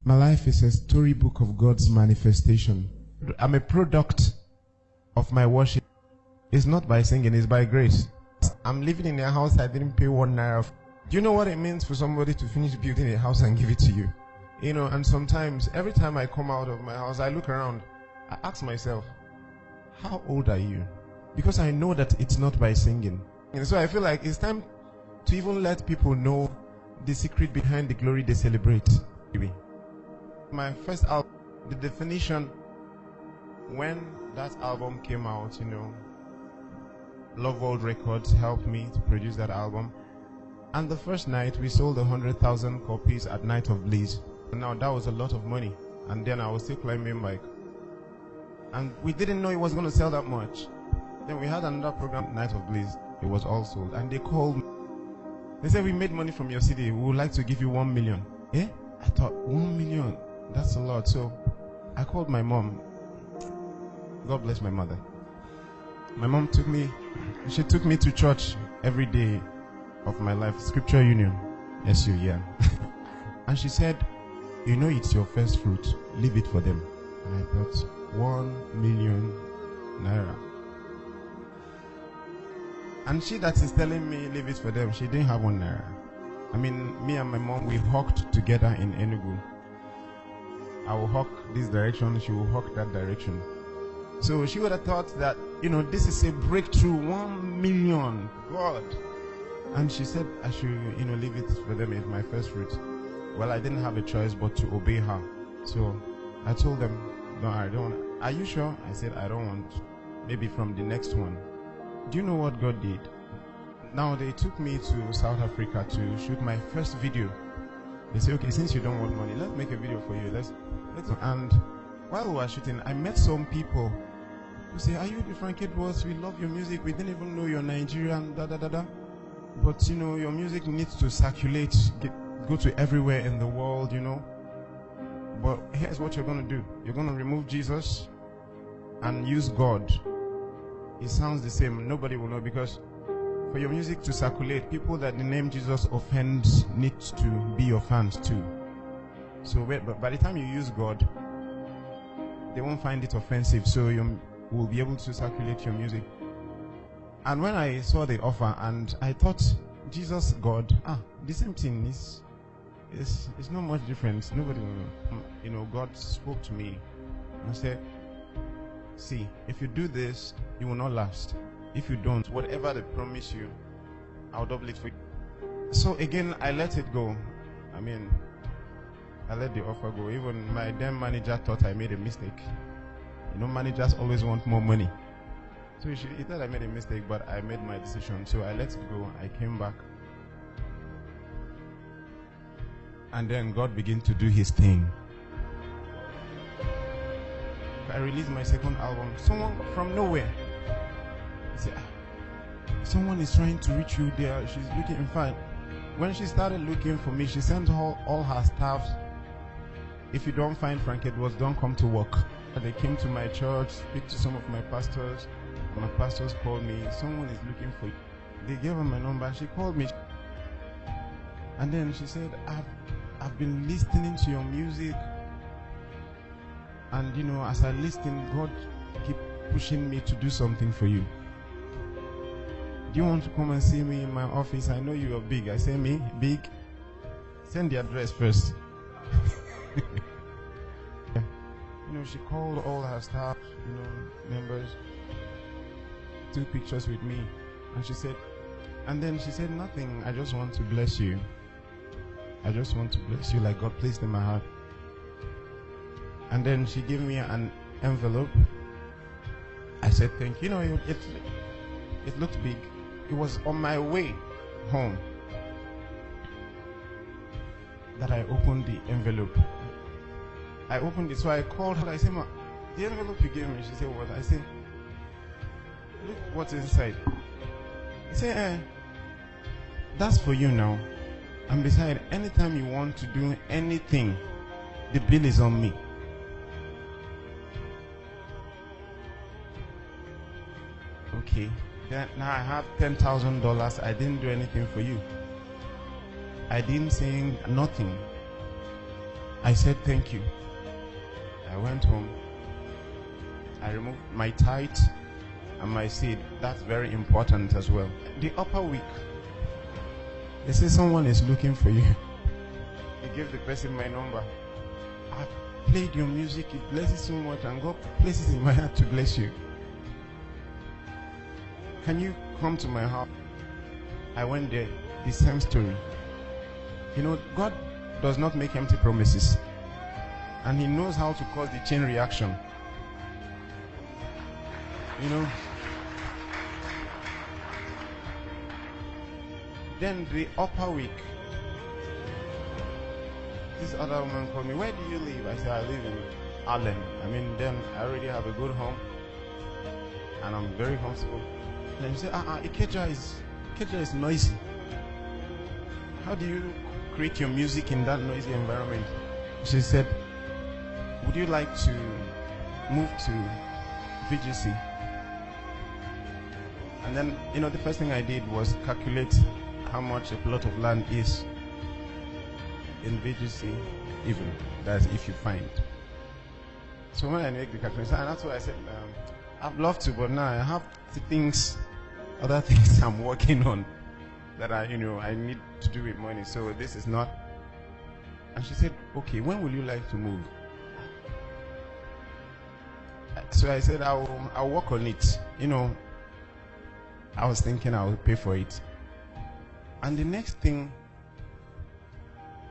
My life is a storybook of God's manifestation. I'm a product of my worship. It's not by singing, it's by grace. I'm living in a house I didn't pay 1 naira. Do you know what it means for somebody to finish building a house and give it to you? You know, and sometimes, every time I come out of my house, I look around, I ask myself, how old are you? Because I know that it's not by singing. And so I feel like it's time to even let people know the secret behind the glory they celebrate. My first album, The Definition, when that album came out, you know, Love World Records helped me to produce that album. And the first night, we sold 100,000 copies at Night of Bliss. Now, that was a lot of money. And then I was still climbing bike. And we didn't know it was going to sell that much. Then we had another program, Night of Bliss. It was all sold. And they called me. They said, we made money from your CD. We would like to give you 1 million. Eh? I thought, 1 million? That's a lot. So I called my mom. God bless my mother. My mom took me to church every day of my life. Scripture Union. SU, yeah. And she said, you know it's your first fruit. Leave it for them. And I thought, 1 million naira. And she that is telling me leave it for them, she didn't have 1 naira. I mean, me and my mom, we hawked together in Enugu. I will hawk this direction, she will hawk that direction. So she would have thought that, you know, this is a breakthrough, 1 million, God. And she said I should, you know, leave it for them as my first fruit. Well, I didn't have a choice but to obey her. So I told them, no, I don't want. Are you sure? I said, I don't want. Maybe from the next one. Do you know what God did? Now they took me to South Africa to shoot my first video. They said, okay, since you don't want money, let's make a video for you. Let's. And while we were shooting, I met some people who say, are you the Frankie Edwards? We love your music. We didn't even know you're Nigerian, da da da da. But you know, your music needs to circulate, go to everywhere in the world, you know. But here's what you're going to do. You're going to remove Jesus and use God. It sounds the same. Nobody will know, because for your music to circulate, people that the name Jesus offends need to be your fans too. So but by the time you use God, they won't find it offensive, so you will be able to circulate your music. And when I saw the offer, and I thought, Jesus, God, the same thing is not much different. Nobody will know. You know, God spoke to me and said, see, if you do this, you will not last. If you don't, whatever they promise you, I'll double it for you. So again, I let it go. I mean, I let the offer go. Even my then manager thought I made a mistake. You know, managers always want more money. So he thought I made a mistake, but I made my decision. So I let it go. I came back. And then God began to do his thing. I released my second album. Someone from nowhere said, someone is trying to reach you there. She's looking. In fact, when she started looking for me, she sent all her staff. If you don't find Frankie Edwards, don't come to work. They came to my church, speak to some of my pastors. My pastors called me. Someone is looking for you. They gave her my number. She called me. And then she said, I've been listening to your music. And you know, as I listen, God keep pushing me to do something for you. Do you want to come and see me in my office? I know you are big. I say, me? Big? Send the address first. You know, she called all her staff, you know, members, took pictures with me. And she said, nothing. I just want to bless you. I just want to bless you like God placed in my heart. And then she gave me an envelope. I said, thank you. You know, it looked big. It was on my way home that I opened the envelope. I opened it, so I called her. I said, Ma, the envelope you gave me. She said, what? I said, look what's inside. She said, that's for you now. And besides, anytime you want to do anything, the bill is on me. Okay. Then now I have $10,000. I didn't do anything for you. I didn't say nothing. I said thank you. I went home. I removed my tithe and my seed. That's very important as well. The upper week, they say someone is looking for you. He gave the person my number. I've played your music, it blesses so much, and God places in my heart to bless you. Can you come to my house? I went there. The same story. You know, God does not make empty promises, and He knows how to cause the chain reaction. You know. Then the upper week, this other woman called me. Where do you live? I said, I live in Allen. I mean, then I already have a good home, and I'm very comfortable. And then she said, Ikeja is noisy. How do you create your music in that noisy environment? She said, would you like to move to VGC? And then, you know, the first thing I did was calculate how much a plot of land is in VGC, even. That's if you find. So when I make the calculation, and that's why I said, I'd love to, but now I have other things I'm working on that I need to do with money. So this is not. And she said, okay, when will you like to move? So I said, I'll work on it. You know, I was thinking I would pay for it. And the next thing,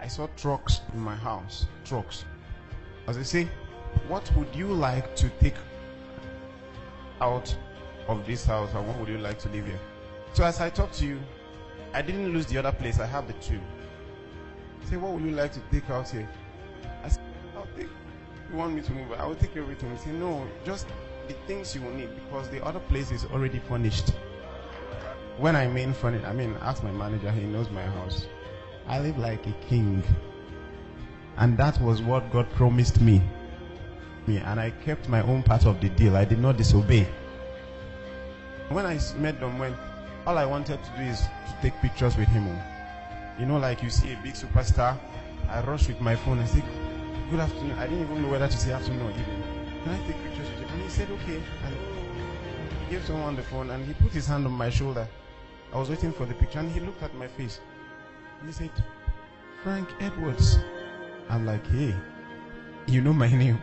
I saw trucks in my house. Trucks. As I say, what would you like to take out of this house, and what would you like to live here? So as I talk to you, I didn't lose the other place. I have the two. I say, what would you like to take out here? I said, I'll take. You want me to move? I will take everything. I say, no, just the things you will need, because the other place is already furnished. When I mean furnished, ask my manager. He knows my house. I live like a king, and that was what God promised me. And I kept my own part of the deal. I did not disobey. When I met them, all I wanted to do is to take pictures with him. You know, like you see a big superstar, I rush with my phone and say, good afternoon. I didn't even know whether to say afternoon or evening. Can I take pictures with you? And he said, okay. And he gave someone the phone, and he put his hand on my shoulder. I was waiting for the picture, and he looked at my face. And he said, Frank Edwards. I'm like, hey, you know my name.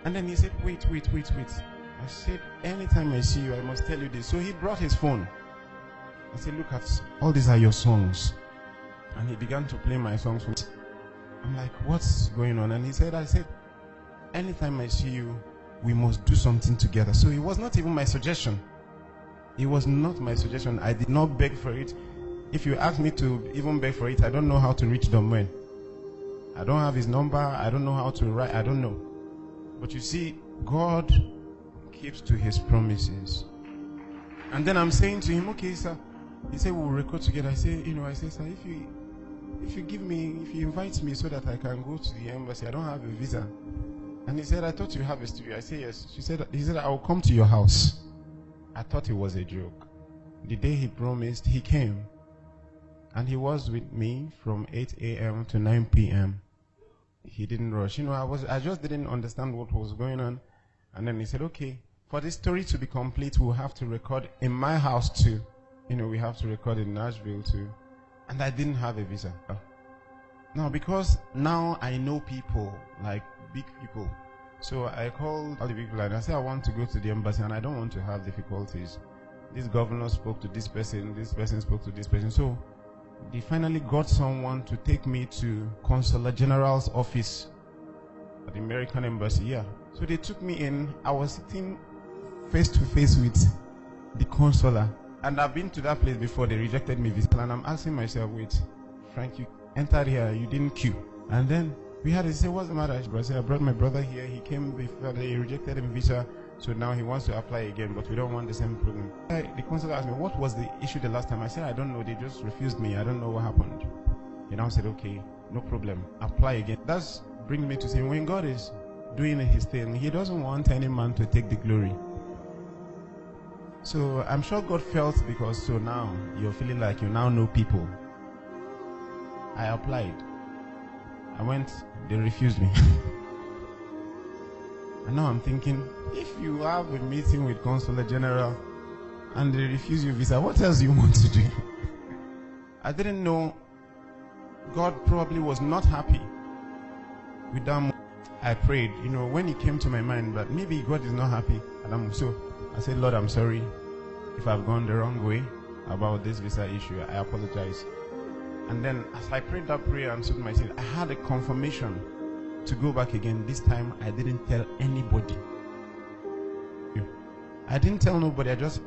And then he said, wait. I said, anytime I see you, I must tell you this. So he brought his phone. I said, look at, all these are your songs. And he began to play my songs. I'm like, what's going on? And I said, anytime I see you, we must do something together. So it was not even my suggestion. It was not my suggestion. I did not beg for it. If you ask me to even beg for it, I don't know how to reach Domwen. I don't have his number. I don't know how to write. I don't know. But you see, God keeps to his promises. And then I'm saying to him, okay, sir. He said, we'll record together. I say, sir, if you invite me so that I can go to the embassy, I don't have a visa. And he said, I thought you have a studio. I say, yes. He said, I will come to your house. I thought it was a joke. The day he promised, he came. And he was with me from 8 a.m. to 9 p.m. He didn't rush. I just didn't understand what was going on. And then he said, okay, for this story to be complete, we'll have to record in my house too. We have to record in Nashville too. And I didn't have a visa. Now, because now I know people, like big people. So I called all the people and I said, I want to go to the embassy and I don't want to have difficulties. This governor spoke to this person spoke to this person. So they finally got someone to take me to Consular General's office at the American embassy. Yeah. So they took me in. I was sitting face to face with the consular. And I've been to that place before. They rejected me visa. And I'm asking myself, wait, Frank, you entered here, you didn't queue. And then we had to say, what's the matter? I brought my brother here. He came before they rejected him visa. So now he wants to apply again, but we don't want the same problem. The consular asked me, what was the issue the last time? I said, I don't know. They just refused me. I don't know what happened. He now said, okay, no problem. Apply again. That's bringing me to say, when God is doing his thing, he doesn't want any man to take the glory. So I'm sure God felt, because so now you're feeling like you now know people. I applied. I went, they refused me. And now I'm thinking, if you have a meeting with Consular General and they refuse your visa, what else do you want to do? I didn't know God probably was not happy with that. I prayed, when it came to my mind that maybe God is not happy. And so I said, Lord, I'm sorry if I've gone the wrong way about this visa issue. I apologize. And then as I prayed that prayer and stood myself, I had a confirmation to go back again. This time I didn't tell anybody. I didn't tell nobody. I just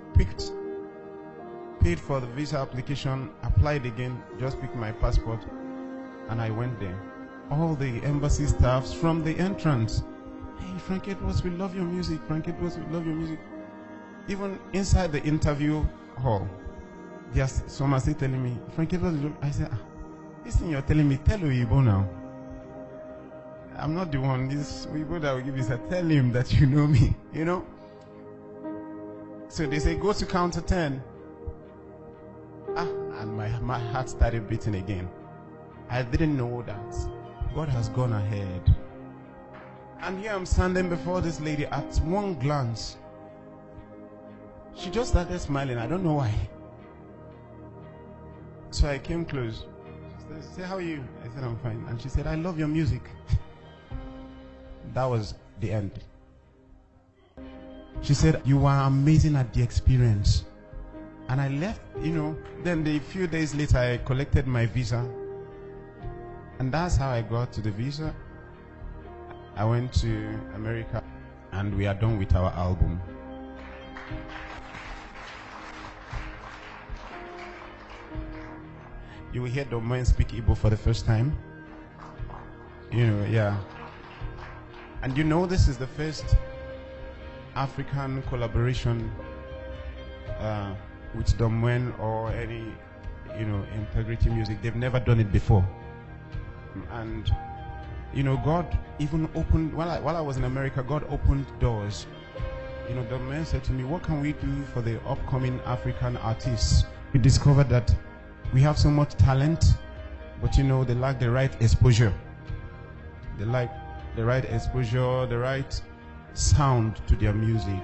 paid for the visa application, applied again, just picked my passport, and I went there. All the embassy staffs from the entrance, hey, Frank Edwards, we love your music. Frank Edwards, we love your music. Even inside the interview hall, some are still telling me, Frank Edwards, I said, this thing you're telling me, tell Uyibo now. I'm not the one. This Uyibo that will give you, tell him that you know me, So they say, go to counter 10. And my heart started beating again. I didn't know that God has gone ahead. And here I'm standing before this lady. At one glance, she just started smiling. I don't know why. So I came close. She said, how are you? I said, I'm fine. And she said, I love your music. That was the end. She said, you are amazing at the experience. And I left, then a few days later, I collected my visa. And that's how I got to the visa. I went to America, and we are done with our album. You will hear Domoen speak Igbo for the first time. Yeah. And this is the first African collaboration with Domoen or any, Integrity Music. They've never done it before. And, God even opened, while I was in America, God opened doors. Domoen said to me, what can we do for the upcoming African artists? We discovered that we have so much talent, but they lack the right exposure. They lack the right exposure, the right sound to their music.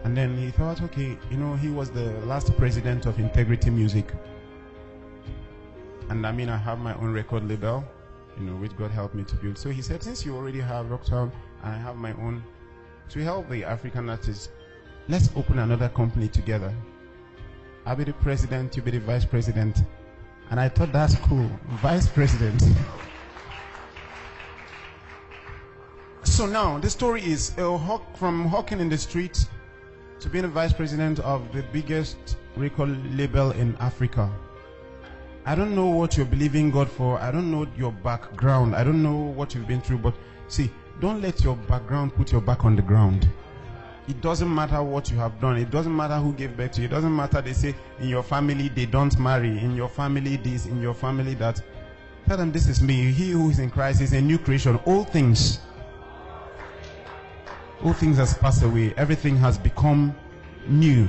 And then he thought, okay, he was the last president of Integrity Music. And I have my own record label, which God helped me to build. So he said, since you already have Rocktown and I have my own, to help the African artists, let's open another company together. I'll be the president, you be the vice president. And I thought that's cool, vice president. So now, the story is from hawking in the streets to being the vice president of the biggest record label in Africa. I don't know what you're believing God for. I don't know your background. I don't know what you've been through. But see, don't let your background put your back on the ground. It doesn't matter what you have done. It doesn't matter who gave birth to you. It doesn't matter they say in your family they don't marry. In your family this, in your family that. Tell them this is me. He who is in Christ is a new creation. All things has passed away. Everything has become new.